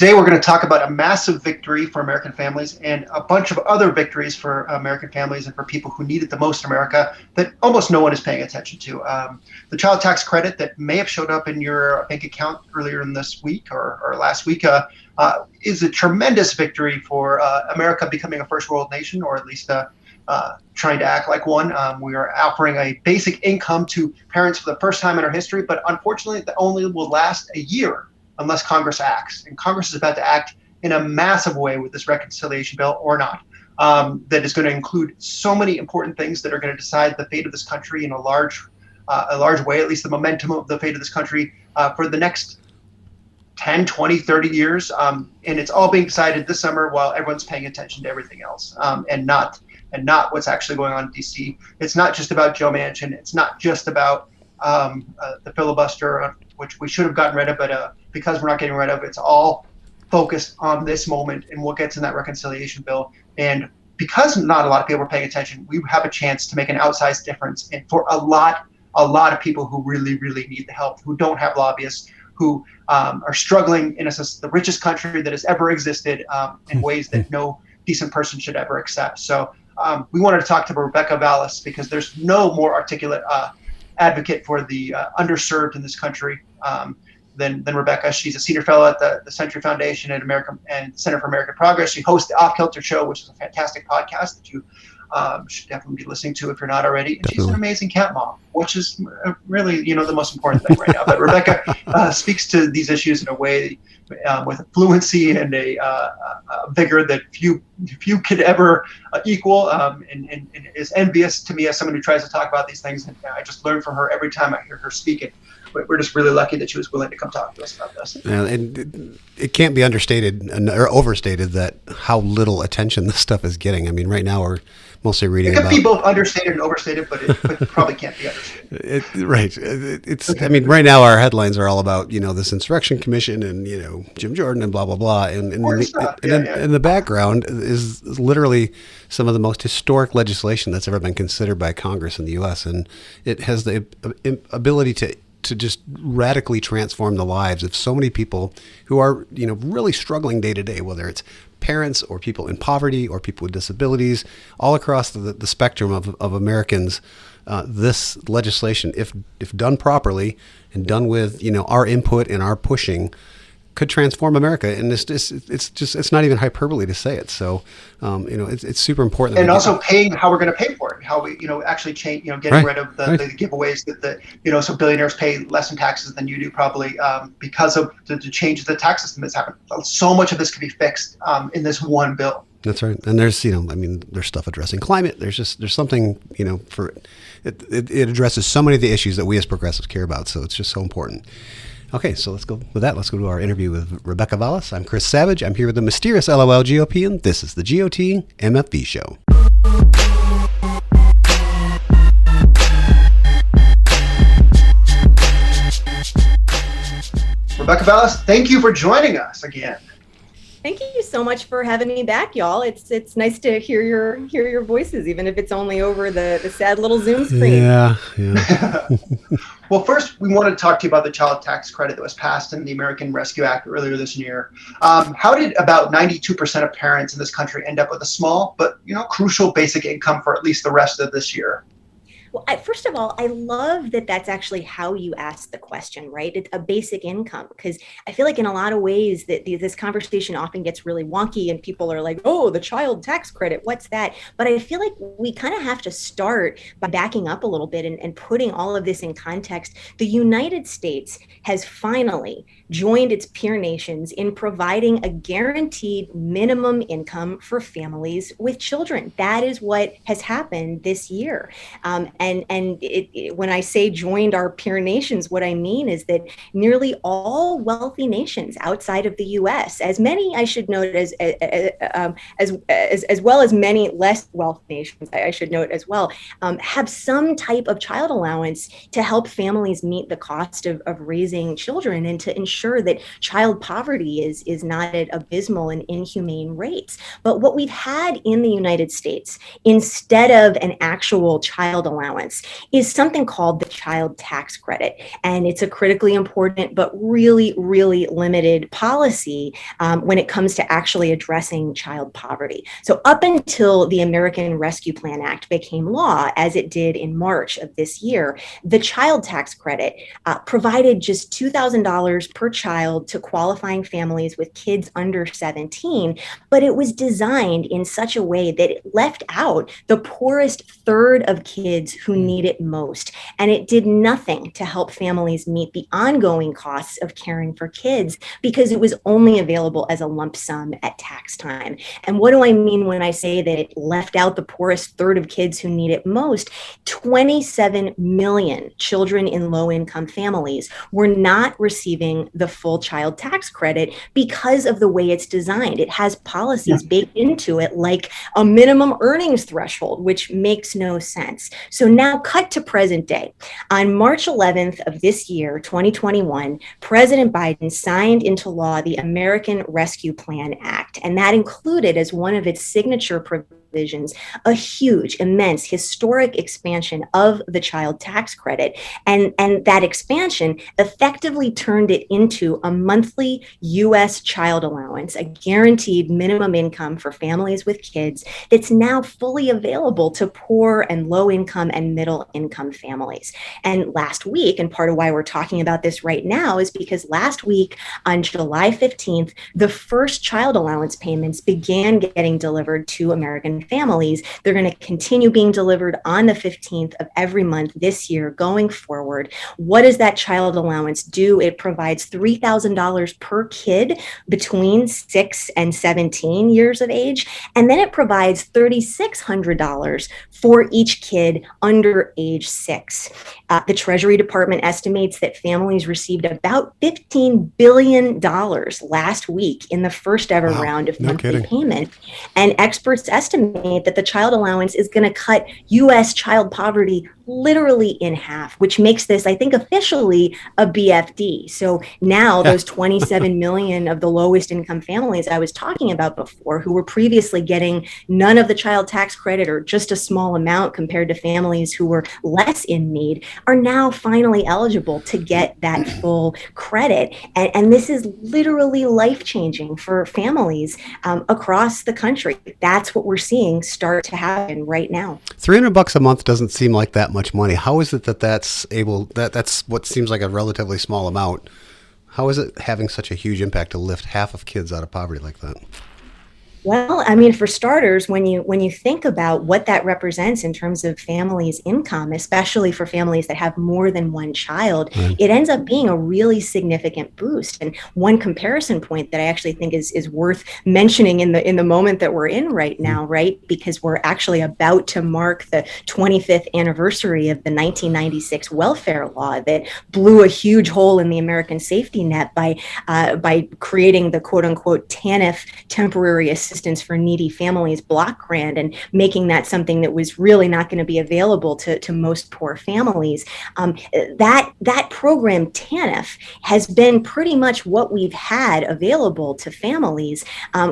Today, we're going to talk about a massive victory for American families and a bunch of other victories for American families and for people who need it the most in America that almost no one is paying attention to. The child tax credit that may have showed up in your bank account earlier in this week or last week is a tremendous victory for America becoming a first world nation, or at least trying to act like one. We are offering a basic income to parents for the first time in our history, but unfortunately, that only will last a year unless Congress acts. And Congress is about to act in a massive way with this reconciliation bill, or not, that is going to include so many important things that are going to decide the fate of this country in a large way, at least the momentum of the fate of this country for the next 10, 20, 30 years. And it's all being decided this summer while everyone's paying attention to everything else, and not what's actually going on in DC. It's not just about Joe Manchin. It's not just about the filibuster, which we should have gotten rid of, but because we're not getting rid of, it's all focused on this moment and what gets in that reconciliation bill. And because not a lot of people are paying attention, we have a chance to make an outsized difference. And for a lot of people who really, really need the help, who don't have lobbyists, who are struggling in the richest country that has ever existed in ways that no decent person should ever accept. So we wanted to talk to Rebecca Vallis because there's no more articulate advocate for the underserved in this country than Rebecca. She's a senior fellow at the Century Foundation and Center for American Progress. She hosts the Off Kilter Show, which is a fantastic podcast that you should definitely be listening to if you're not already. And she's an amazing cat mom, which is really, the most important thing right now. But Rebecca speaks to these issues in a way with a fluency and a vigor that few could ever equal, and is envious to me as someone who tries to talk about these things. And I just learn from her every time I hear her speak. And we're just really lucky that she was willing to come talk to us about this. Yeah, and it can't be understated or overstated that how little attention this stuff is getting. I mean, right now we're mostly reading about... It can be both understated and overstated, but it probably can't be understated. Right. I mean, right now our headlines are all about, this insurrection commission and, Jim Jordan and blah, blah, blah. And in the background is literally some of the most historic legislation that's ever been considered by Congress in the U.S. And it has the ability to just radically transform the lives of so many people who are, really struggling day to day, whether it's parents or people in poverty or people with disabilities, all across the spectrum of Americans. This legislation, if done properly and done with, our input and our pushing, could transform America. And it's not even hyperbole to say it. So, it's super important. And also paying how we're going to pay for it, how we, actually change, getting rid of the giveaways that so billionaires pay less in taxes than you do probably because of the change of the tax system that's happened. So much of this can be fixed in this one bill. That's right. And there's, there's stuff addressing climate. There's something, for it addresses so many of the issues that we as progressives care about. So it's just so important. Okay, so let's go with that. Let's go to our interview with Rebecca Vallis. I'm Chris Savage. I'm here with the mysterious LOL GOP, and this is the GOT MFV Show. Rebecca Vallis, thank you for joining us again. Thank you so much for having me back, y'all. It's nice to hear your voices, even if it's only over the sad little Zoom screen. Yeah. Well, first, we wanted to talk to you about the child tax credit that was passed in the American Rescue Act earlier this year. How did about 92% of parents in this country end up with a small but crucial basic income for at least the rest of this year? Well, first of all, I love that that's actually how you ask the question, right? It's a basic income, because I feel like in a lot of ways that this conversation often gets really wonky and people are like, oh, the child tax credit, what's that? But I feel like we kind of have to start by backing up a little bit and putting all of this in context. The United States has finally joined its peer nations in providing a guaranteed minimum income for families with children. That is what has happened this year. When I say joined our peer nations, what I mean is that nearly all wealthy nations outside of the U.S., as many, I should note, as well as many less wealthy nations, I should note as well, have some type of child allowance to help families meet the cost of raising children and to ensure that child poverty is not at abysmal and inhumane rates. But what we've had in the United States, instead of an actual child allowance, allowance is something called the child tax credit. And it's a critically important but really, really limited policy when it comes to actually addressing child poverty. So up until the American Rescue Plan Act became law, as it did in March of this year, the child tax credit provided just $2,000 per child to qualifying families with kids under 17, but it was designed in such a way that it left out the poorest third of kids who need it most. And it did nothing to help families meet the ongoing costs of caring for kids because it was only available as a lump sum at tax time. And what do I mean when I say that it left out the poorest third of kids who need it most? 27 million children in low-income families were not receiving the full child tax credit because of the way it's designed. It has policies baked into it like a minimum earnings threshold, which makes no sense. So now cut to present day. On March 11th of this year, 2021, President Biden signed into law the American Rescue Plan Act, and that included as one of its signature provisions a huge, immense, historic expansion of the child tax credit. And that expansion effectively turned it into a monthly U.S. child allowance, a guaranteed minimum income for families with kids that's now fully available to poor and low income and middle income families. And last week, and part of why we're talking about this right now is because last week on July 15th, the first child allowance payments began getting delivered to American families. They're going to continue being delivered on the 15th of every month this year going forward. What does that child allowance do? It provides $3,000 per kid between 6 and 17 years of age. And then it provides $3,600 for each kid under age 6. The Treasury Department estimates that families received about $15 billion last week in the first ever round of monthly payment. And experts estimate that the child allowance is going to cut U.S. child poverty literally in half, which makes this, I think, officially a BFD. So now those 27 million of the lowest income families I was talking about before, who were previously getting none of the child tax credit or just a small amount compared to families who were less in need, are now finally eligible to get that full credit. And this is literally life-changing for families across the country. That's what we're seeing start to happen right now. $300 a month doesn't seem like that much money. How is it that's what seems like a relatively small amount? How is it having such a huge impact to lift half of kids out of poverty like that? Well, I mean, for starters, when you think about what that represents in terms of families' income, especially for families that have more than one child, it ends up being a really significant boost. And one comparison point that I actually think is worth mentioning in the moment that we're in right now, right? Because we're actually about to mark the 25th anniversary of the 1996 welfare law that blew a huge hole in the American safety net by creating the quote unquote TANF, temporary assistance for needy families block grant, and making that something that was really not going to be available to most poor families. That program, TANF, has been pretty much what we've had available to families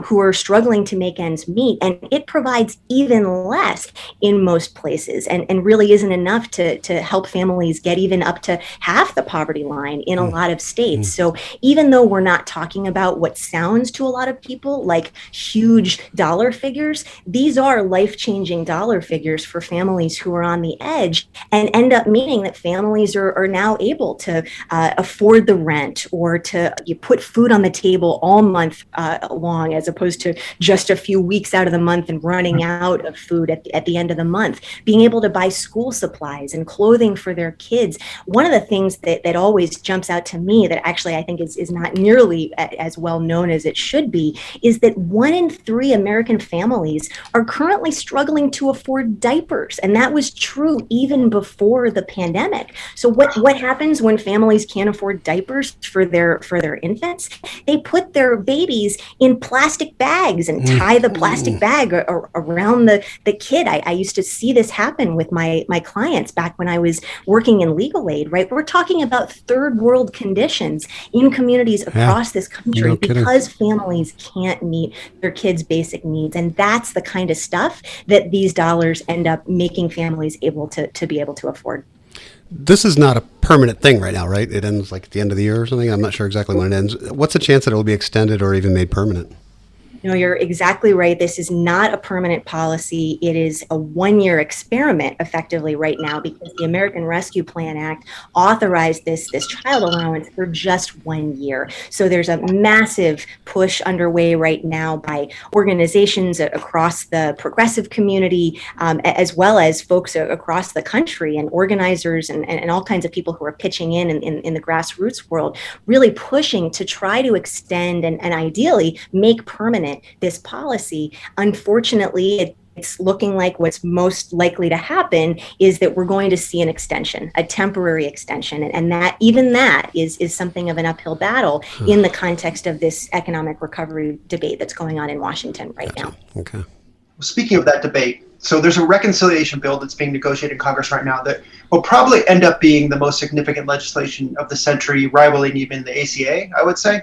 who are struggling to make ends meet, and it provides even less in most places, and really isn't enough to help families get even up to half the poverty line in a lot of states. So even though we're not talking about what sounds to a lot of people like huge dollar figures, these are life-changing dollar figures for families who are on the edge, and end up meaning that families are now able to afford the rent, or to put food on the table all month long, as opposed to just a few weeks out of the month and running out of food at the end of the month. Being able to buy school supplies and clothing for their kids. One of the things that always jumps out to me that actually I think is not nearly as well known as it should be is that 1 in 3 American families are currently struggling to afford diapers. And that was true even before the pandemic. So what happens when families can't afford diapers for their infants? They put their babies in plastic bags and tie the plastic bag around the kid. I used to see this happen with my clients back when I was working in legal aid, right? We're talking about third world conditions in communities across this country because families can't meet their kids' kids' basic needs. And that's the kind of stuff that these dollars end up making families able to be able to afford. This is not a permanent thing right now, right? It ends like at the end of the year or something. I'm not sure exactly when it ends. What's the chance that it will be extended or even made permanent? No, you're exactly right. This is not a permanent policy. It is a one-year experiment effectively right now, because the American Rescue Plan Act authorized this child allowance for just 1 year. So there's a massive push underway right now by organizations across the progressive community, as well as folks across the country, and organizers and all kinds of people who are pitching in the grassroots world, really pushing to try to extend and ideally make permanent this policy. Unfortunately, it's looking like what's most likely to happen is that we're going to see an extension, a temporary extension. And that even that is something of an uphill battle in the context of this economic recovery debate that's going on in Washington right now. Okay. Speaking of that debate, so there's a reconciliation bill that's being negotiated in Congress right now that will probably end up being the most significant legislation of the century, rivaling even the ACA, I would say.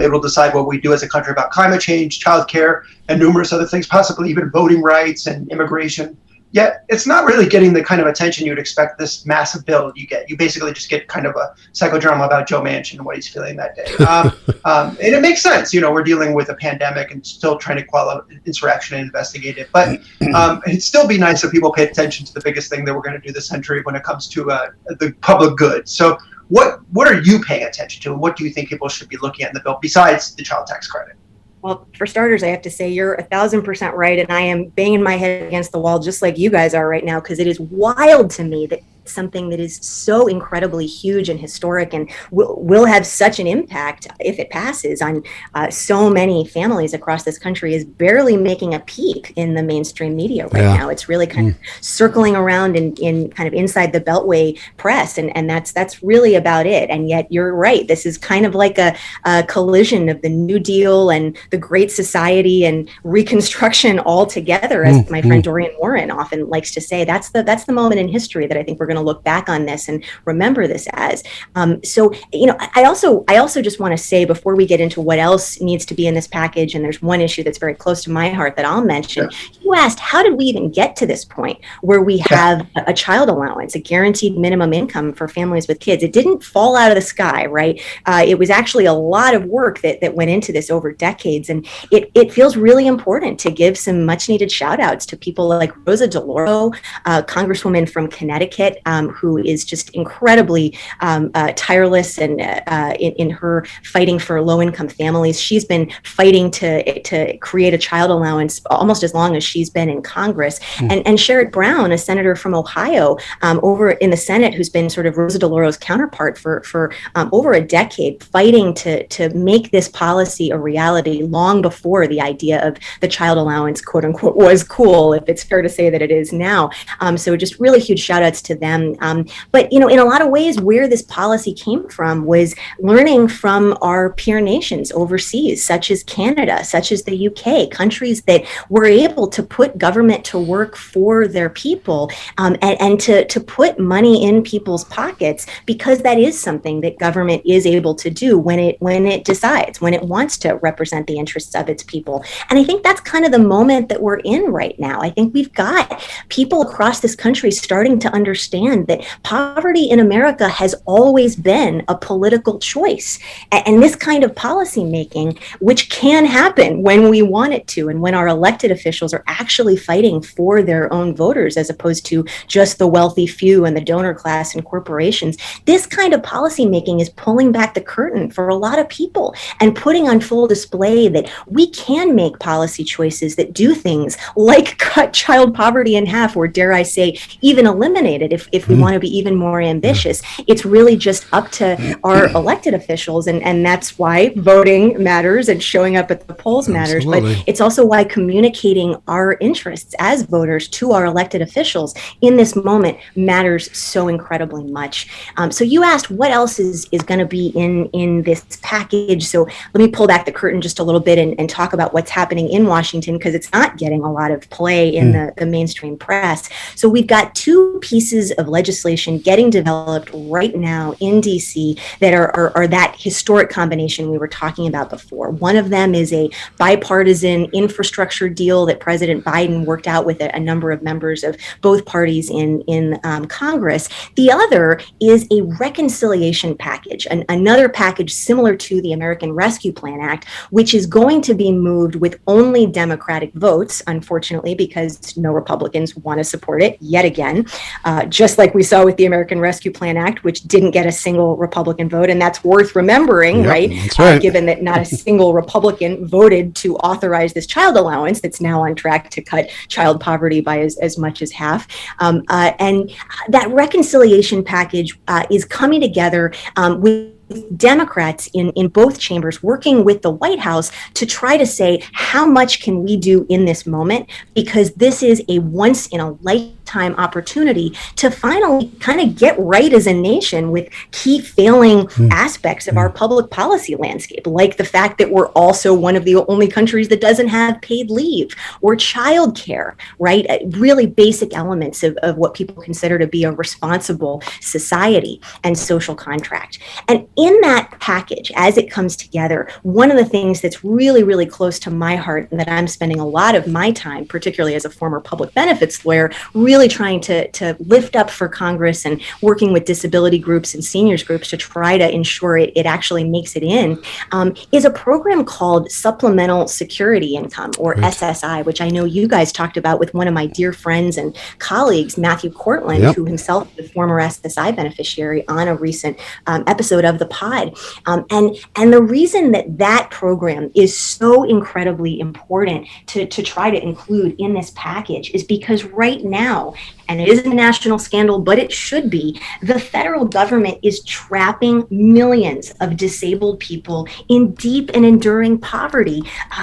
It will decide what we do as a country about climate change, childcare, and numerous other things, possibly even voting rights and immigration. Yet it's not really getting the kind of attention you'd expect this massive bill you get. You basically just get kind of a psychodrama about Joe Manchin and what he's feeling that day. And it makes sense. You know, we're dealing with a pandemic and still trying to quell out insurrection and investigate it. But it'd still be nice if people pay attention to the biggest thing that we're going to do this century when it comes to the public good. So what are you paying attention to? And what do you think people should be looking at in the bill besides the child tax credit? Well, for starters, I have to say you're 1,000% right. And I am banging my head against the wall just like you guys are right now, because it is wild to me that something that is so incredibly huge and historic and will have such an impact if it passes on so many families across this country is barely making a peek in the mainstream media right now. It's really kind of circling around in kind of inside the Beltway press, and that's really about it. And yet you're right. This is kind of like a collision of the New Deal and the Great Society and Reconstruction all together, as my friend Dorian Warren often likes to say. That's the moment in history that I think we're going to look back on this and remember this as. So, you know, I also just want to say before we get into what else needs to be in this package, and there's one issue that's very close to my heart that I'll mention. You asked, how did we even get to this point where we have a child allowance, a guaranteed minimum income for families with kids? It didn't fall out of the sky, right? It was actually a lot of work that went into this over decades. And it feels really important to give some much needed shout outs to people like Rosa DeLauro, Congresswoman from Connecticut, who is just incredibly tireless and in her fighting for low-income families. She's been fighting to create a child allowance almost as long as she's been in Congress. And Sherrod Brown, a senator from Ohio, over in the Senate, who's been sort of Rosa DeLauro's counterpart for over a decade, fighting to make this policy a reality long before the idea of the child allowance, quote unquote, was cool, if it's fair to say that it is now. So just really huge shout outs to them. But, you know, in a lot of ways, where this policy came from was learning from our peer nations overseas, such as Canada, such as the UK, countries that were able to put government to work for their people, and to put money in people's pockets, because that is something that government is able to do when it decides, when it wants to represent the interests of its people. And I think that's kind of the moment that we're in right now. I think we've got people across this country starting to understand that poverty in America has always been a political choice. And this kind of policy making, which can happen when we want it to, and when our elected officials are actually fighting for their own voters, as opposed to just the wealthy few and the donor class and corporations, this kind of policy making is pulling back the curtain for a lot of people and putting on full display that we can make policy choices that do things like cut child poverty in half, or dare I say, even eliminate it if we want to be even more ambitious. It's really just up to our elected officials, and that's why voting matters and showing up at the polls matters. Absolutely. But it's also why communicating our interests as voters to our elected officials in this moment matters so incredibly much. So you asked what else is going to be in this package. So let me pull back the curtain just a little bit and talk about what's happening in Washington, because it's not getting a lot of play in the mainstream press. So we've got two pieces of legislation getting developed right now in DC that are that historic combination we were talking about before. One of them is a bipartisan infrastructure deal that President Biden worked out with a number of members of both parties in Congress. The other is a reconciliation package, another package similar to the American Rescue Plan Act, which is going to be moved with only Democratic votes, unfortunately, because no Republicans want to support it yet again, just like we saw with the American Rescue Plan Act, which didn't get a single Republican vote. And that's worth remembering, yep, right? That's right. Given that not a single Republican voted to authorize this child allowance that's now on track to cut child poverty by as much as half. And that reconciliation package is coming together with Democrats in both chambers working with the White House to try to say, how much can we do in this moment? Because this is a once in a lifetime opportunity to finally kind of get right as a nation with key failing aspects of our public policy landscape, like the fact that we're also one of the only countries that doesn't have paid leave or childcare, right? Really basic elements of what people consider to be a responsible society and social contract. And in that package, as it comes together, one of the things that's really, really close to my heart and that I'm spending a lot of my time, particularly as a former public benefits lawyer, really trying to lift up for Congress and working with disability groups and seniors groups to try to ensure it actually makes it in, is a program called Supplemental Security Income, or SSI, which I know you guys talked about with one of my dear friends and colleagues, Matthew Cortland, yep, who himself is a former SSI beneficiary on a recent episode of the pod. And the reason that program is so incredibly important to try to include in this package is because right now, and it isn't a national scandal, but it should be, the federal government is trapping millions of disabled people in deep and enduring poverty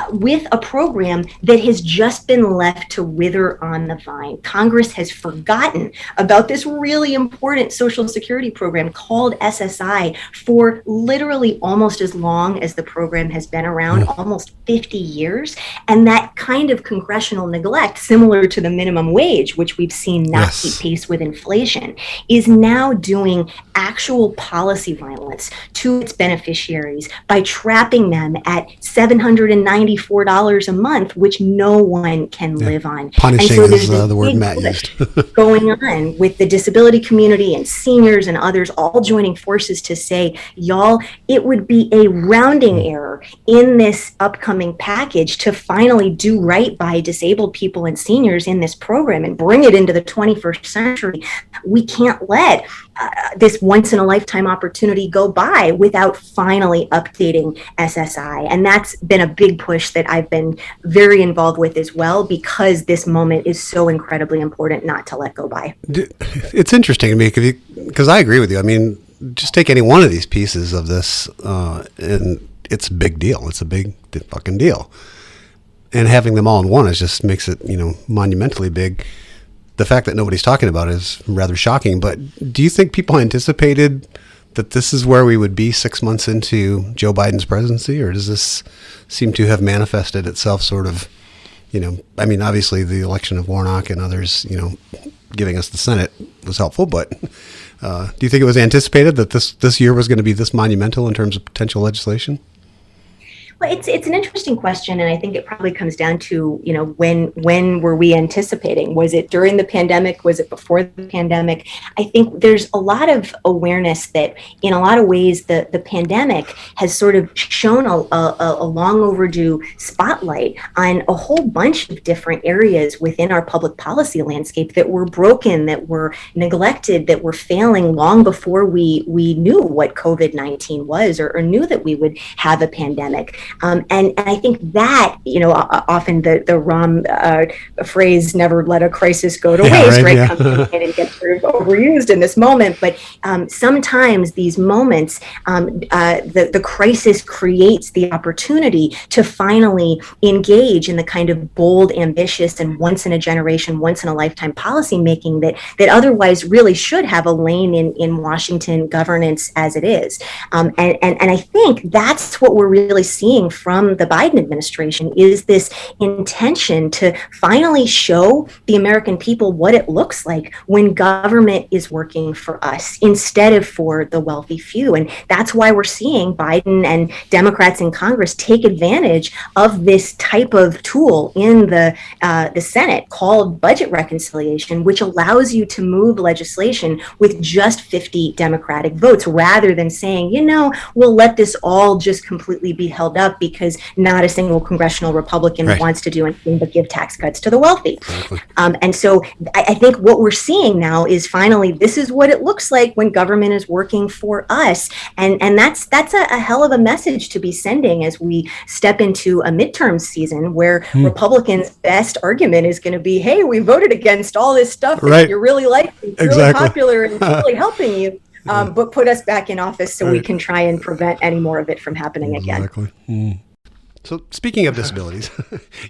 with a program that has just been left to wither on the vine. Congress has forgotten about this really important Social Security program called SSI for literally almost as long as the program has been around, almost 50 years. And that kind of congressional neglect, similar to the minimum wage, which we've seen not keep pace with inflation, is now doing actual policy violence to its beneficiaries by trapping them at $794 a month, which no one can live on. Punishing and so is the word Matt used. going on with the disability community and seniors and others all joining forces to say, y'all, it would be a rounding error in this upcoming package to finally do right by disabled people and seniors in this program and bring it into the 21st century. We can't let this once in a lifetime opportunity go by without finally updating SSI. And that's been a big push that I've been very involved with as well, because this moment is so incredibly important not to let go by. It's interesting to me because I agree with you. I mean, just take any one of these pieces of this and it's a big deal. It's a big fucking deal. And having them all in one just makes it, monumentally big. The fact that nobody's talking about it is rather shocking. But do you think people anticipated that this is where we would be 6 months into Joe Biden's presidency? Or does this seem to have manifested itself sort of, obviously the election of Warnock and others, giving us the Senate was helpful. But do you think it was anticipated that this year was going to be this monumental in terms of potential legislation? Well, it's an interesting question, and I think it probably comes down to, when were we anticipating? Was it during the pandemic? Was it before the pandemic? I think there's a lot of awareness that in a lot of ways the pandemic has sort of shown a long overdue spotlight on a whole bunch of different areas within our public policy landscape that were broken, that were neglected, that were failing long before we knew what COVID-19 was or knew that we would have a pandemic. And I think that, often the ROM phrase, never let a crisis go to waste, right? Comes in and gets sort of overused in this moment. But sometimes these moments, the crisis creates the opportunity to finally engage in the kind of bold, ambitious, and once in a generation, once in a lifetime policy making that otherwise really should have a lane in Washington governance as it is. And I think that's what we're really seeing seeing from the Biden administration is this intention to finally show the American people what it looks like when government is working for us instead of for the wealthy few. And that's why we're seeing Biden and Democrats in Congress take advantage of this type of tool in the Senate called budget reconciliation, which allows you to move legislation with just 50 Democratic votes, rather than saying, we'll let this all just completely be held up because not a single congressional Republican wants to do anything but give tax cuts to the wealthy. And so I think what we're seeing now is finally, this is what it looks like when government is working for us. And that's a hell of a message to be sending as we step into a midterm season where Republicans' best argument is going to be, hey, we voted against all this stuff that you're really liking, it's really popular and it's really helping you. But put us back in office so we can try and prevent any more of it from happening again. So speaking of disabilities,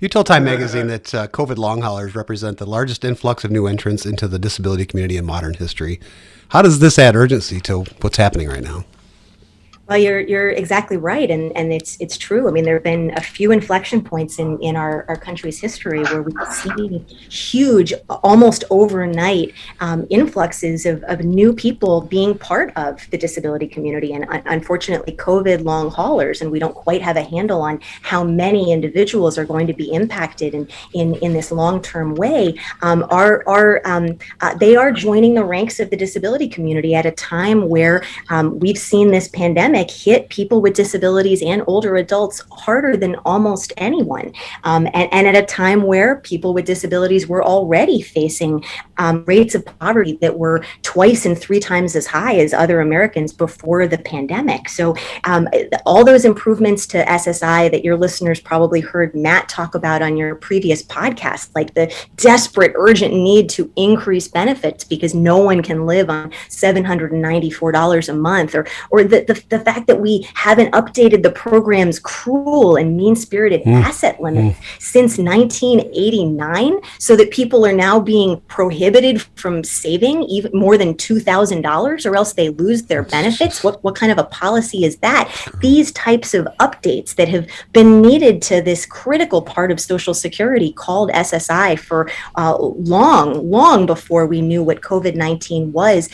you told Time Magazine that COVID long haulers represent the largest influx of new entrants into the disability community in modern history. How does this add urgency to what's happening right now? Well, you're exactly right, and it's true. I mean, there have been a few inflection points in our country's history where we see huge, almost overnight influxes of new people being part of the disability community. And unfortunately, COVID long haulers, and we don't quite have a handle on how many individuals are going to be impacted in this long-term way, they are joining the ranks of the disability community at a time where we've seen this pandemic hit people with disabilities and older adults harder than almost anyone. And at a time where people with disabilities were already facing rates of poverty that were twice and 3 times as high as other Americans before the pandemic. So all those improvements to SSI that your listeners probably heard Matt talk about on your previous podcast, like the desperate, urgent need to increase benefits because no one can live on $794 a month, or the fact that we haven't updated the program's cruel and mean-spirited asset limits since 1989, so that people are now being prohibited from saving even more than $2,000 or else they lose their benefits. What kind of a policy is that? These types of updates that have been needed to this critical part of Social Security called SSI for long before we knew what COVID-19 was.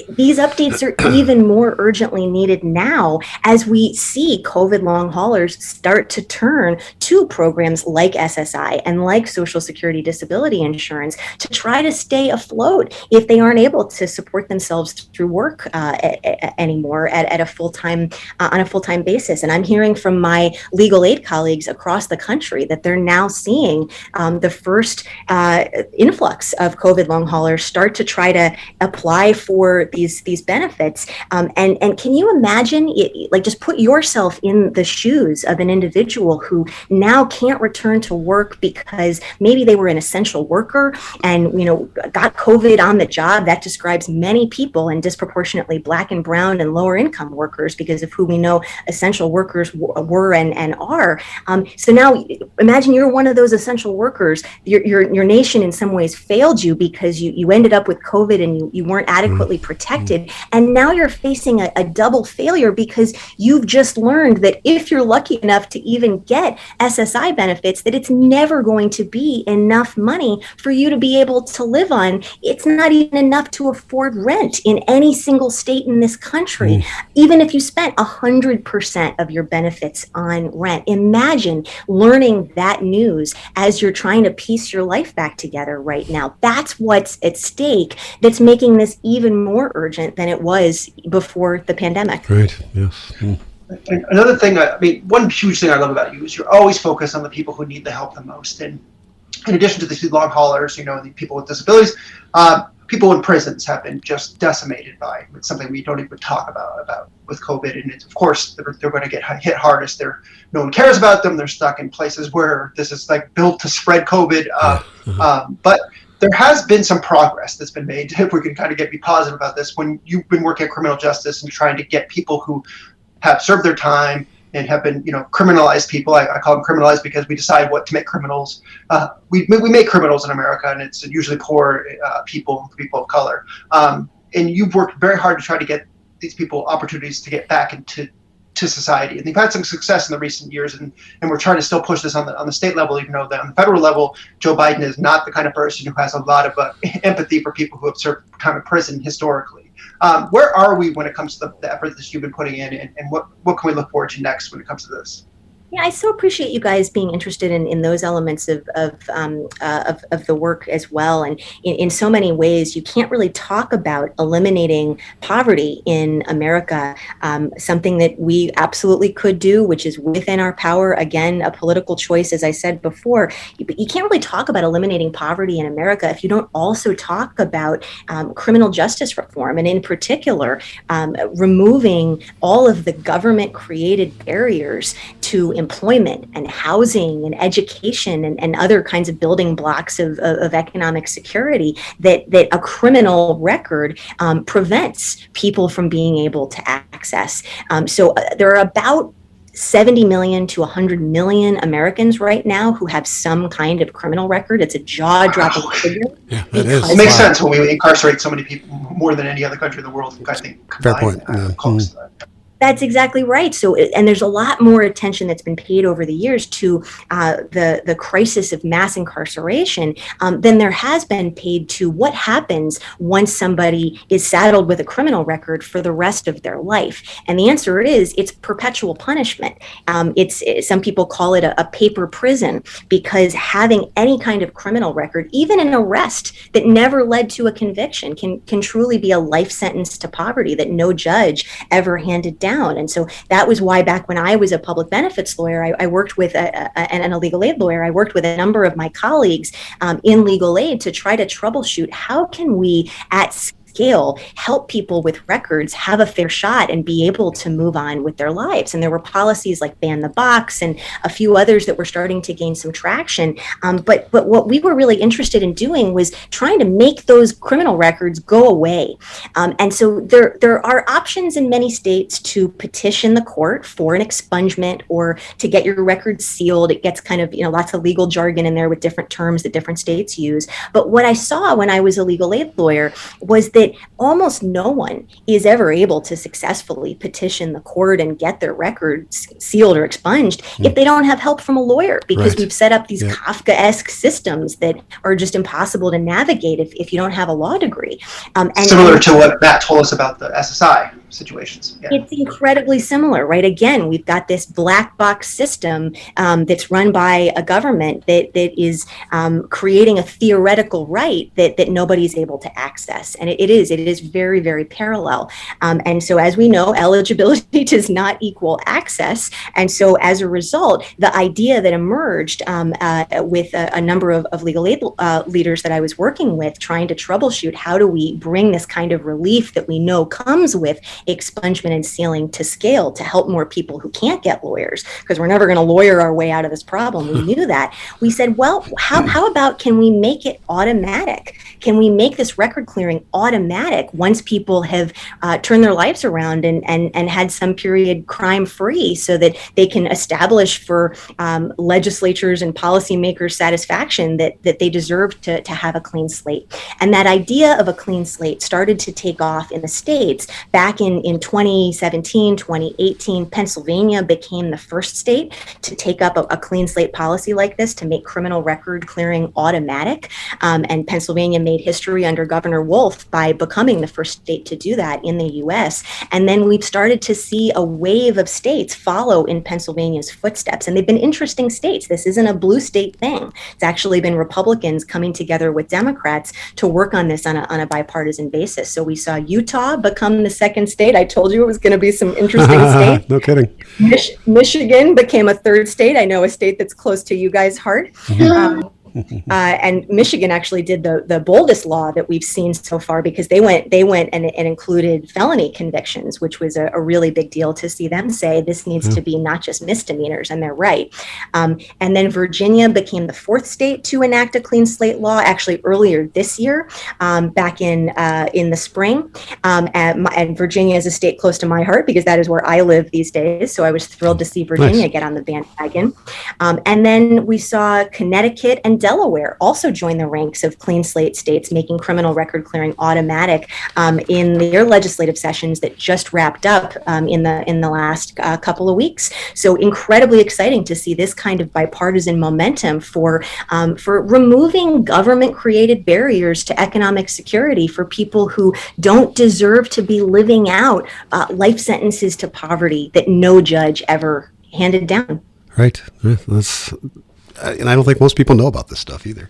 These updates are even more urgently needed now as we see COVID long haulers start to turn to programs like SSI and like Social Security disability insurance to try to stay afloat if they aren't able to support themselves through work anymore at a full-time on a full-time basis. And I'm hearing from my legal aid colleagues across the country that they're now seeing the first influx of COVID long haulers start to try to apply for these benefits. And can you imagine like just put yourself in the shoes of an individual who now can't return to work because maybe they were an essential worker and got COVID on the job. That describes many people, and disproportionately Black and brown and lower income workers because of who we know essential workers were and are. So now imagine you're one of those essential workers. Your nation in some ways failed you because you ended up with COVID and you weren't adequately protected. And now you're facing a double failure because you've just learned that if you're lucky enough to even get SSI benefits, that it's never going to be enough money for you to be able to live on. It's not even enough to afford rent in any single state in this country, even if you spent 100% of your benefits on rent. Imagine learning that news as you're trying to piece your life back together right now. That's what's at stake that's making this even more urgent than it was before the pandemic. Right, yes. And another thing, one huge thing I love about you is you're always focused on the people who need the help the most. And in addition to these long haulers, the people with disabilities, people in prisons have been just decimated by something we don't even talk about with COVID. And it's, of course, they're going to get hit hardest. No one cares about them. They're stuck in places where this is like built to spread COVID. But there has been some progress that's been made. If we can kind of be positive about this, when you've been working at criminal justice and trying to get people who have served their time and have been, criminalized people. I call them criminalized because we decide what to make criminals. We make criminals in America, and it's usually poor people of color. And you've worked very hard to try to get these people opportunities to get back into to society. And they've had some success in the recent years, and we're trying to still push this on the state level, even though on the federal level, Joe Biden is not the kind of person who has a lot of empathy for people who have served time in prison historically. Where are we when it comes to the effort that you've been putting in, and what can we look forward to next when it comes to this? Yeah, I so appreciate you guys being interested in those elements of the work as well. And in so many ways, you can't really talk about eliminating poverty in America, something that we absolutely could do, which is within our power. Again, a political choice, as I said before. You can't really talk about eliminating poverty in America if you don't also talk about criminal justice reform, and in particular, removing all of the government-created barriers to employment and housing and education and other kinds of building blocks of economic security that a criminal record prevents people from being able to access. So there are about 70 million to 100 million Americans right now who have some kind of criminal record. It's a jaw-dropping figure. Yeah, that is. It makes sense when we incarcerate so many people, more than any other country in the world, I think. Fair point. That's exactly right. So, and there's a lot more attention that's been paid over the years to the crisis of mass incarceration than there has been paid to what happens once somebody is saddled with a criminal record for the rest of their life. And the answer is it's perpetual punishment. Some people call it a paper prison, because having any kind of criminal record, even an arrest that never led to a conviction, can truly be a life sentence to poverty that no judge ever handed down. And so that was why back when I was a public benefits lawyer, I worked with and a legal aid lawyer, I worked with a number of my colleagues in legal aid to try to troubleshoot how can we at scale help people with records have a fair shot and be able to move on with their lives. And there were policies like Ban the Box and a few others that were starting to gain some traction. But what we were really interested in doing was trying to make those criminal records go away. And so there are options in many states to petition the court for an expungement or to get your records sealed. It gets kind of, lots of legal jargon in there with different terms that different states use. But what I saw when I was a legal aid lawyer was that almost no one is ever able to successfully petition the court and get their records sealed or expunged if they don't have help from a lawyer, because we've set up these Kafka-esque systems that are just impossible to navigate if you don't have a law degree. Similar to what Matt told us about the SSI situations. Yeah. It's incredibly similar, right? Again, we've got this black box system that's run by a government that is creating a theoretical right that nobody's able to access. And it is very, very parallel. And so as we know, eligibility does not equal access. And so as a result, the idea that emerged with a number of legal aid leaders that I was working with, trying to troubleshoot how do we bring this kind of relief that we know comes with expungement and sealing to scale to help more people who can't get lawyers, because we're never going to lawyer our way out of this problem. We knew that. We said, well, how about can we make it automatic? Can we make this record clearing automatic once people have turned their lives around and had some period crime free, so that they can establish for legislatures and policymakers satisfaction that they deserve to have a clean slate. And that idea of a clean slate started to take off in the States back in 2017, 2018. Pennsylvania became the first state to take up a clean slate policy like this, to make criminal record clearing automatic. And Pennsylvania made history under Governor Wolf by becoming the first state to do that in the US. And then we've started to see a wave of states follow in Pennsylvania's footsteps. And they've been interesting states. This isn't a blue state thing. It's actually been Republicans coming together with Democrats to work on this on a bipartisan basis. So we saw Utah become the second state. I told you it was going to be some interesting states. No kidding. Michigan became a third state. I know, a state that's close to you guys' heart. And Michigan actually did the boldest law that we've seen so far, because they went and included felony convictions, which was a really big deal to see them say this needs to be not just misdemeanors, and they're right. And then Virginia became the fourth state to enact a clean slate law, actually earlier this year, back in the spring. And Virginia is a state close to my heart, because that is where I live these days. So I was thrilled to see Virginia get on the bandwagon. And then we saw Connecticut and Delaware also joined the ranks of clean slate states, making criminal record clearing automatic in their legislative sessions that just wrapped up in the last couple of weeks. So incredibly exciting to see this kind of bipartisan momentum for removing government-created barriers to economic security for people who don't deserve to be living out life sentences to poverty that no judge ever handed down. Right. That's, and I don't think most people know about this stuff either.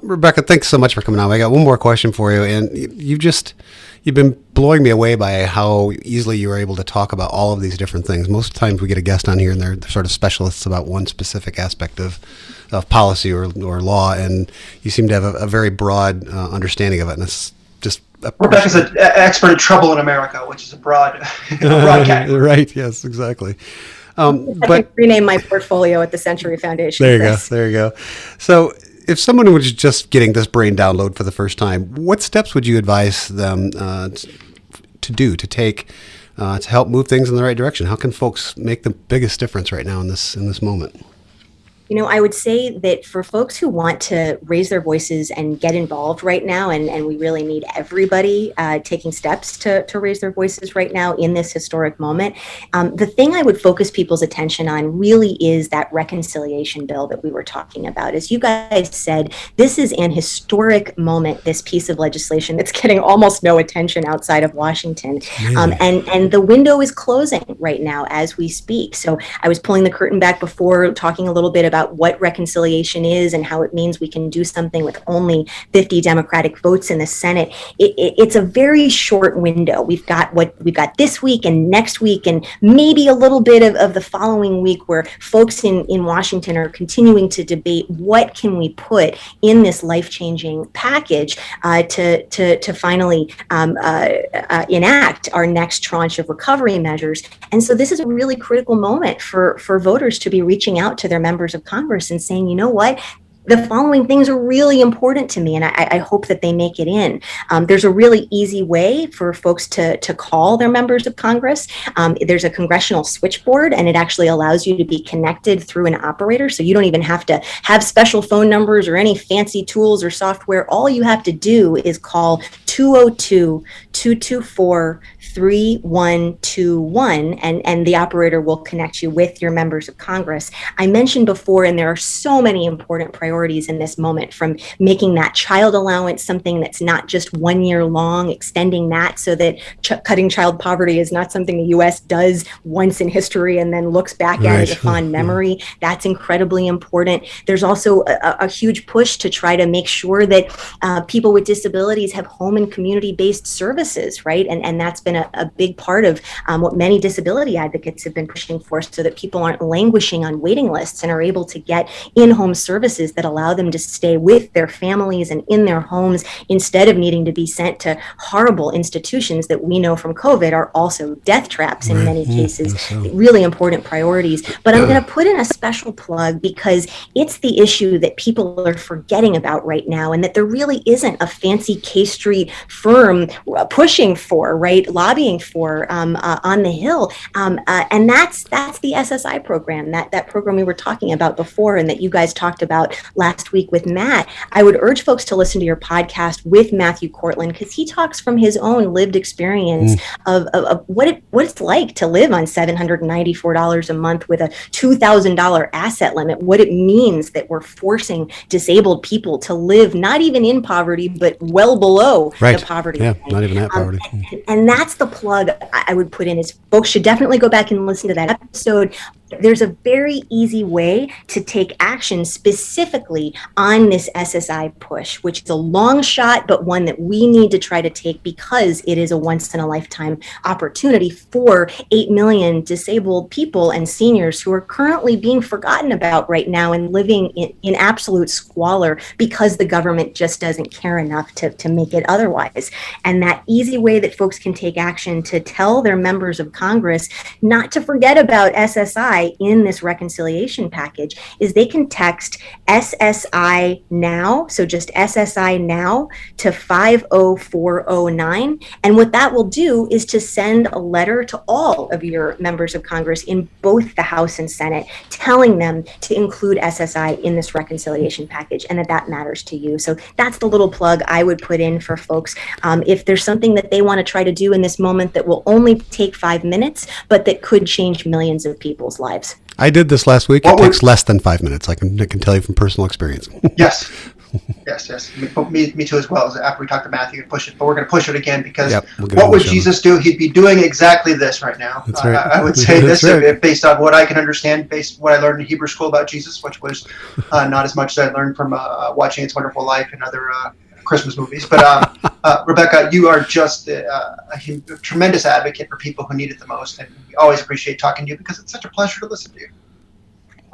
Rebecca, thanks so much for coming on. I got one more question for you, and you've been blowing me away by how easily you were able to talk about all of these different things. Most times we get a guest on here and they're sort of specialists about one specific aspect of policy or law, and you seem to have a very broad understanding of it, and it's just Rebecca's an expert in trouble in America, which is a broad category. Right, yes, exactly. I can rename my portfolio at the Century Foundation. There you go. So if someone was just getting this brain download for the first time, what steps would you advise them to take to help move things in the right direction? How can folks make the biggest difference right now in this moment? I would say that for folks who want to raise their voices and get involved right now, and we really need everybody taking steps to raise their voices right now in this historic moment, the thing I would focus people's attention on really is that reconciliation bill that we were talking about. As you guys said, this is an historic moment, this piece of legislation that's getting almost no attention outside of Washington. And the window is closing right now as we speak. So I was pulling the curtain back before, talking a little bit about what reconciliation is and how it means we can do something with only 50 Democratic votes in the Senate. It's a very short window. We've got this week and next week and maybe a little bit of the following week where folks in Washington are continuing to debate what can we put in this life-changing package to finally enact our next tranche of recovery measures. And so this is a really critical moment for voters to be reaching out to their members of Congress and saying, you know what? The following things are really important to me, and I hope that they make it in. There's a really easy way for folks to call their members of Congress. There's a congressional switchboard, and it actually allows you to be connected through an operator, so you don't even have to have special phone numbers or any fancy tools or software. All you have to do is call 202-224-3121, and the operator will connect you with your members of Congress. I mentioned before, and there are so many important priorities in this moment, from making that child allowance something that's not just 1 year long, extending that so that cutting child poverty is not something the U.S. does once in history and then looks back at as a fond memory. That's incredibly important. There's also a huge push to try to make sure that people with disabilities have home and community-based services, right? And that's been a big part of what many disability advocates have been pushing for, so that people aren't languishing on waiting lists and are able to get in-home services that allow them to stay with their families and in their homes instead of needing to be sent to horrible institutions that we know from COVID are also death traps in many cases. Really important priorities. But I'm going to put in a special plug because it's the issue that people are forgetting about right now, and that there really isn't a fancy K Street firm pushing for, right, lobbying for on the Hill. And that's the SSI program, that program we were talking about before and that you guys talked about last week with Matt. I would urge folks to listen to your podcast with Matthew Cortland, because he talks from his own lived experience of what it's like to live on $794 a month with a $2,000 asset limit, what it means that we're forcing disabled people to live not even in poverty, but well below the poverty line. Not even that poverty. And that's the plug I would put in, is folks should definitely go back and listen to that episode. There's a very easy way to take action specifically on this SSI push, which is a long shot, but one that we need to try to take because it is a once in a lifetime opportunity for 8 million disabled people and seniors who are currently being forgotten about right now and living in absolute squalor because the government just doesn't care enough to make it otherwise. And that easy way that folks can take action to tell their members of Congress not to forget about SSI SSI in this reconciliation package is they can text SSI now, so just SSI now to 50409. And what that will do is to send a letter to all of your members of Congress in both the House and Senate, telling them to include SSI in this reconciliation package and that matters to you. So that's the little plug I would put in for folks. If there's something that they want to try to do in this moment that will only take 5 minutes, but that could change millions of people's lives. I did this last week. It takes less than 5 minutes. I can tell you from personal experience. Yes. Yes. Me too as well. After we talked to Matthew and push it, but we're going to push it again because what would Jesus do? He'd be doing exactly this right now. That's right. I would say this based on what I can understand, based on what I learned in Hebrew school about Jesus, which was not as much as I learned from watching It's Wonderful Life and other Christmas movies. But Rebecca, you are just a tremendous advocate for people who need it the most, and we always appreciate talking to you because it's such a pleasure to listen to you.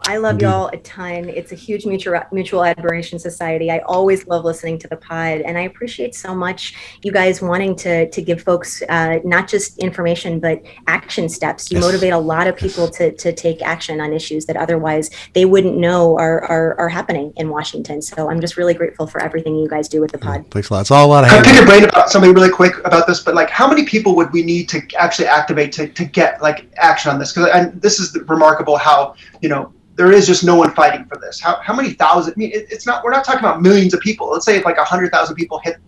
I love y'all a ton. It's a huge mutual admiration society. I always love listening to the pod, and I appreciate so much you guys wanting to give folks not just information but action steps. You motivate a lot of people to take action on issues that otherwise they wouldn't know are happening in Washington. So I'm just really grateful for everything you guys do with the pod. Thanks a lot. It's all a lot of. Can I pick your brain about something really quick about this? But like, how many people would we need to actually activate to get like action on this? Because this is remarkable how there is just no one fighting for this. How many thousand? I mean, it's not. We're not talking about millions of people. Let's say if like 100,000 people hit,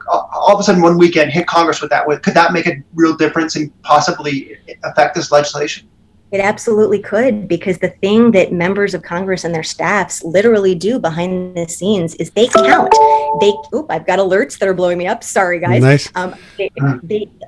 all of a sudden one weekend hit Congress with that. Could that make a real difference and possibly affect this legislation? It absolutely could, because the thing that members of Congress and their staffs literally do behind the scenes is they count. I've got alerts that are blowing me up. Sorry, guys. Nice.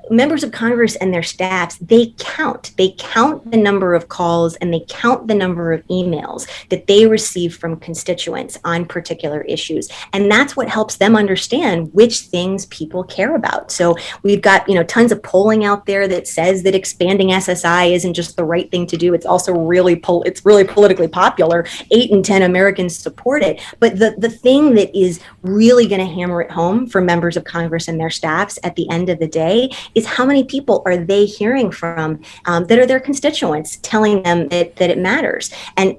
Members of Congress and their staffs, they count. They count the number of calls and they count the number of emails that they receive from constituents on particular issues. And that's what helps them understand which things people care about. So we've got, tons of polling out there that says that expanding SSI isn't just the right thing to do. It's also really politically popular. 8 in 10 Americans support it. But the thing that is really going to hammer it home for members of Congress and their staffs at the end of the day is how many people are they hearing from that are their constituents telling them that it matters. And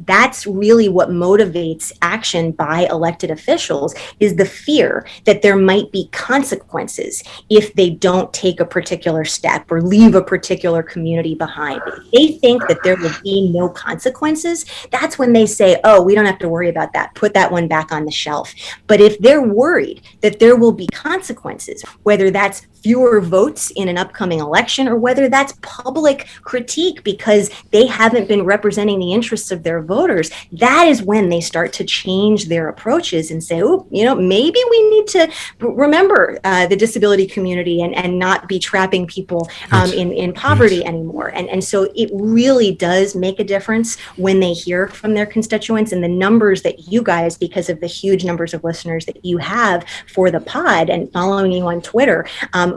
that's really what motivates action by elected officials, is the fear that there might be consequences if they don't take a particular step or leave a particular community behind. If they think that there will be no consequences, that's when they say, oh, we don't have to worry about that. Put that one back on the shelf. But if they're worried that there will be consequences, whether that's fewer votes in an upcoming election or whether that's public critique because they haven't been representing the interests of their voters, that is when they start to change their approaches and say, oh, maybe we need to remember the disability community and not be trapping people in poverty anymore. And so it really does make a difference when they hear from their constituents, and the numbers that you guys, because of the huge numbers of listeners that you have for the pod and following you on Twitter,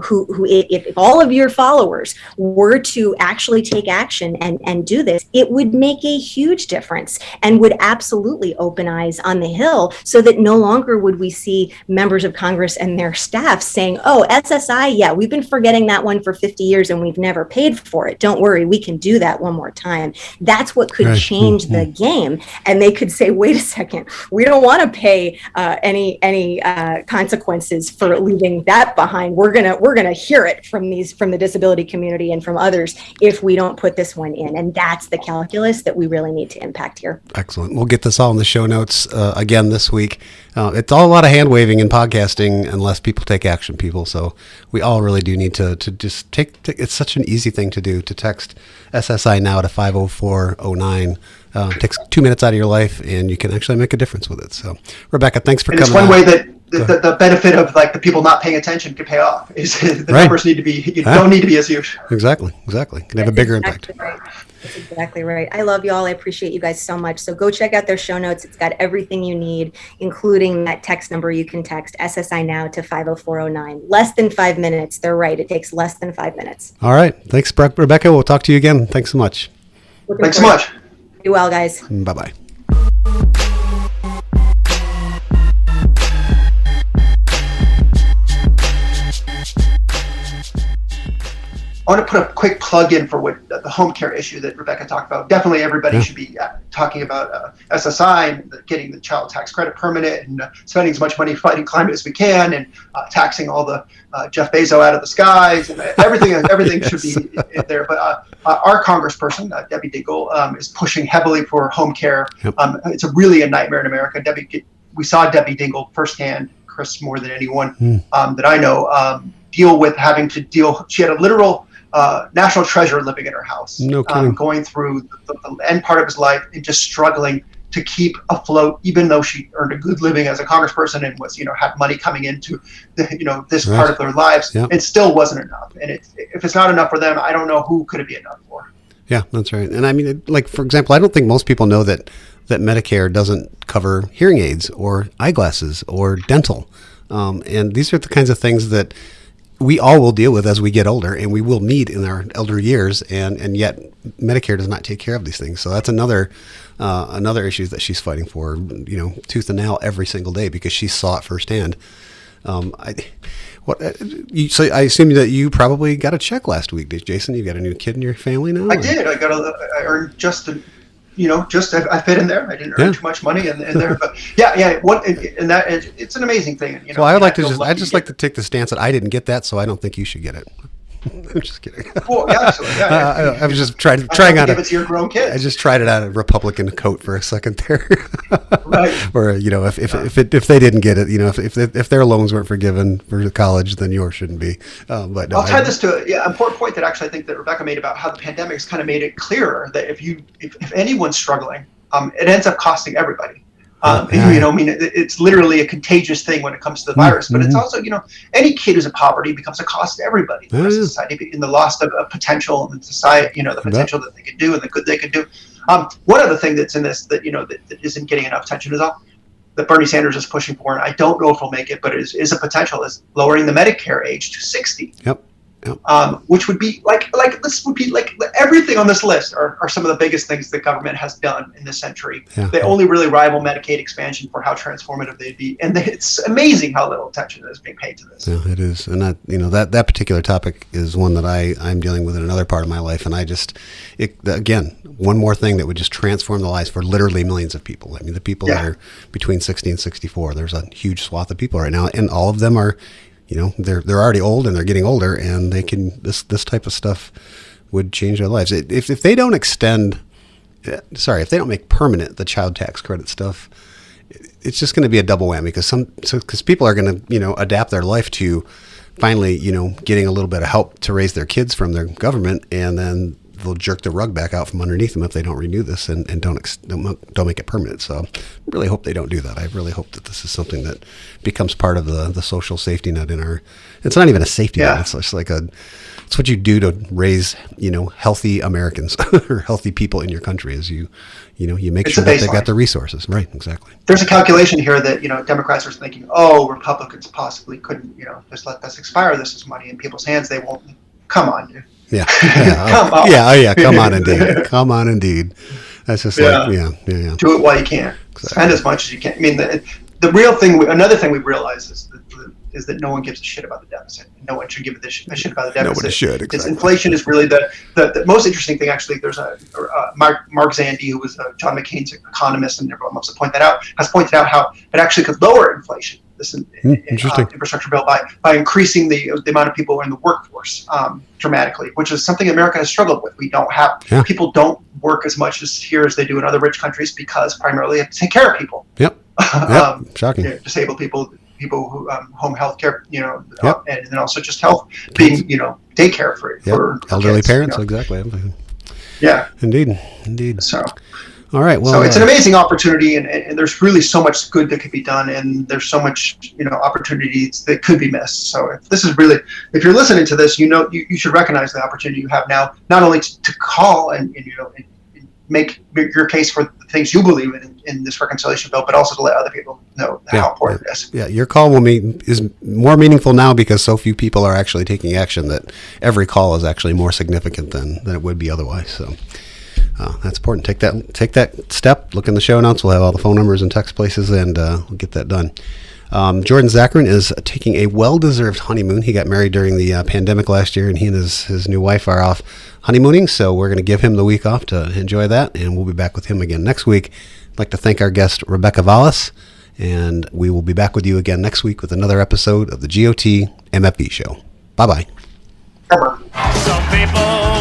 who if all of your followers were to actually take action and do this, it would make a huge difference and would absolutely open eyes on the Hill, so that no longer would we see members of Congress and their staff saying, oh, SSI, yeah, we've been forgetting that one for 50 years and we've never paid for it. Don't worry, we can do that one more time. That's what could change the game. And they could say, wait a second, we don't want to pay any consequences for leaving that behind. We're gonna hear it from the disability community and from others if we don't put this one in. And that's the calculus that we really need to impact here. Excellent. We'll get this all in the show notes again this week. It's all a lot of hand waving in podcasting unless people take action, people. So we all really do need to just take it's such an easy thing to do, to text SSI now to 50409. Takes 2 minutes out of your life and you can actually make a difference with it. So Rebecca, thanks for coming. It's one way that the benefit of like the people not paying attention can pay off is the numbers need to be, don't need to be as huge. Exactly. Can have a bigger impact. Right. That's exactly right. I love y'all. I appreciate you guys so much. So go check out their show notes. It's got everything you need, including that text number you can text SSI now to 50409. Less than 5 minutes. They're right. It takes less than 5 minutes. All right. Thanks, Rebecca. We'll talk to you again. Thanks so much. Thanks so much. Do well, guys. Bye-bye. want to put a quick plug in for what the home care issue that Rebecca talked about. Definitely everybody should be talking about SSI and getting the child tax credit permanent, and spending as much money fighting climate as we can, and taxing all the Jeff Bezos out of the skies, and everything Yes. should be there. But our congressperson, Debbie Dingell, is pushing heavily for home care. Yep. It's really a nightmare in America. We saw Debbie Dingell firsthand, Chris, more than anyone that I know, deal with having to deal. She had a literal national treasure living in her house, No kidding. going through the end part of his life and just struggling to keep afloat, even though she earned a good living as a congressperson and was, had money coming into this part of their lives. Yep. It still wasn't enough. And if it's not enough for them, I don't know who could it be enough for. Yeah, that's right. And I mean, like, for example, I don't think most people know that Medicare doesn't cover hearing aids or eyeglasses or dental. And these are the kinds of things that we all will deal with as we get older, and we will need in our elder years, and yet Medicare does not take care of these things. So that's another issue that she's fighting for, tooth and nail every single day, because she saw it firsthand. So I assume that you probably got a check last week, Jason. You got a new kid in your family now? I did. I earned I fit in there. I didn't earn too much money in there, but it's an amazing thing. Well, I just like to take the stance that I didn't get that, so I don't think you should get it. I'm just kidding. Cool. Yeah, absolutely. Yeah. I was just trying out. Give it to your grown kids. I just tried it out a Republican coat for a second there. Right. Or if they didn't get it, if their loans weren't forgiven for college, then yours shouldn't be. But no, I'll tie this to an important point that actually I think that Rebecca made about how the pandemic has kind of made it clearer that if anyone's struggling, it ends up costing everybody. It's literally a contagious thing when it comes to the virus, but it's also, any kid who's in poverty becomes a cost to everybody in the rest of society, in the loss of potential in society, the potential that they could do and the good they could do. One other thing that's in this that isn't getting enough attention is that Bernie Sanders is pushing for, and I don't know if he'll make it, but is a potential, is lowering the Medicare age to 60. Yep. Which would be like everything on this list are some of the biggest things the government has done in this century. Yeah. They only really rival Medicaid expansion for how transformative they'd be, and it's amazing how little attention is being paid to this. Yeah, it is, and that particular topic is one that I'm dealing with in another part of my life, and again, one more thing that would just transform the lives for literally millions of people. I mean, the people that are between 60 and 64. There's a huge swath of people right now, and all of them are. They're already old and they're getting older, and they can this type of stuff would change their lives. If they don't if they don't make permanent the child tax credit stuff, it's just going to be a double whammy, because people are going to adapt their life to finally getting a little bit of help to raise their kids from their government, and then they'll jerk the rug back out from underneath them if they don't renew this and don't make it permanent. So I really hope they don't do that. I really hope that this is something that becomes part of the social safety net it's not even a safety net. It's just it's what you do to raise, healthy Americans or healthy people in your country, as you make sure that they've got the resources. Right. Exactly. There's a calculation here that, Democrats are thinking, Republicans possibly couldn't, just let this expire. This is money in people's hands. They won't. Come on, dude. Yeah. Come on. Yeah. Come on, indeed. Come on, indeed. That's just Do it while you can. Exactly. Spend as much as you can. I mean, the real thing. Another thing we realize is that no one gives a shit about the deficit. No one should give a shit about the deficit. Nobody should. Exactly. Inflation is really the most interesting thing. Actually, there's Mark Zandi, who was John McCain's economist, and everyone loves to point that out, has pointed out how it actually could lower inflation. This infrastructure bill by increasing the amount of people in the workforce dramatically, which is something America has struggled with. We don't have people don't work as much as they do in other rich countries, because primarily they have to take care of people. Yep. Shocking. Disabled people who home health care, and then also just health being daycare for elderly kids, parents. Exactly. Yeah. Indeed. So. All right. Well, so it's an amazing opportunity, and there's really so much good that could be done, and there's so much opportunities that could be missed. So if you're listening to this, you should recognize the opportunity you have now, not only to call and make your case for the things you believe in this reconciliation bill, but also to let other people know how important it is. Yeah, your call is more meaningful now because so few people are actually taking action, that every call is actually more significant than it would be otherwise. So. That's important. Take that step. Look in the show notes. We'll have all the phone numbers and text places, and we'll get that done. Jordan Zachrin is taking a well-deserved honeymoon. He got married during the pandemic last year, and he and his new wife are off honeymooning, so we're going to give him the week off to enjoy that, and we'll be back with him again next week. I'd like to thank our guest, Rebecca Vallis, and we will be back with you again next week with another episode of the GOT MFB Show. Bye-bye. Bye-bye. Some people